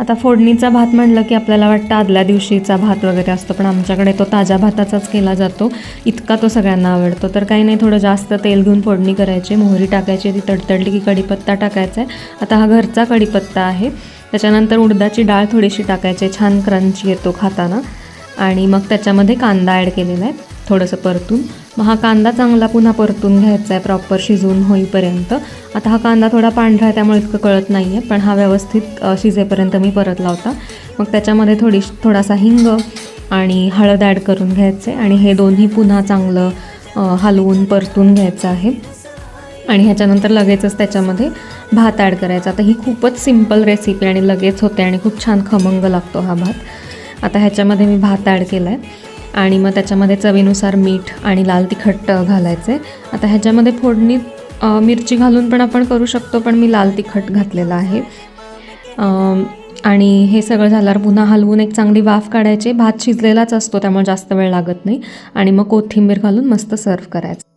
आता फोडणीचा भात म्हणलं की आपल्याला वाटतं आदल्या दिवशीचा भात वगैरे असतो, पण आमच्याकडे तो ताज्या भाताचाच केला जातो. इतका तो सगळ्यांना आवडतो. तर काही नाही, थोडं जास्त तेल घेऊन फोडणी करायची, मोहरी टाकायची, ती तडतडली की कढीपत्ता टाकायचा आहे. आता हा घरचा कढीपत्ता आहे. त्याच्यानंतर उडदाची डाळ थोडीशी टाकायची, छान क्रंची येतो खाताना. आणि मग त्याच्यामध्ये कांदा ॲड केलेला आहे थोडंसं परतून. मग हा कांदा चांगला पुन्हा परतून घ्यायचा आहे प्रॉपर शिजून होईपर्यंत. आता हा कांदा थोडा पांढरा आहे त्यामुळे इतकं कळत नाही आहे, पण हा व्यवस्थित शिजेपर्यंत मी परतला होता. मग त्याच्यामध्ये थोडासा हिंग आणि हळद ॲड करून घ्यायचे आणि हे दोन्ही पुन्हा चांगलं हलवून परतून घ्यायचं आहे. आणि ह्याच्यानंतर लगेचच त्याच्यामध्ये भात ॲड करायचा. आता ही खूपच सिंपल रेसिपी आणि लगेच होते आणि खूप छान खमंग लागतो हा भात. आता ह्याच्यामध्ये मी भात ॲड केला आहे आणि मग त्याच्यामध्ये चवीनुसार मीठ आणि लाल तिखट घालायचे. आता ह्याच्यामध्ये फोडणीत मिरची घालून पण आपण करू शकतो, पण मी लाल तिखट घातलेलं आहे. आणि हे सगळं झाल्यावर पुन्हा हलवून एक चांगली वाफ काढायची. भात शिजलेलाच असतो त्यामुळे जास्त वेळ लागत नाही. आणि मग कोथिंबीर घालून मस्त सर्व करायचं.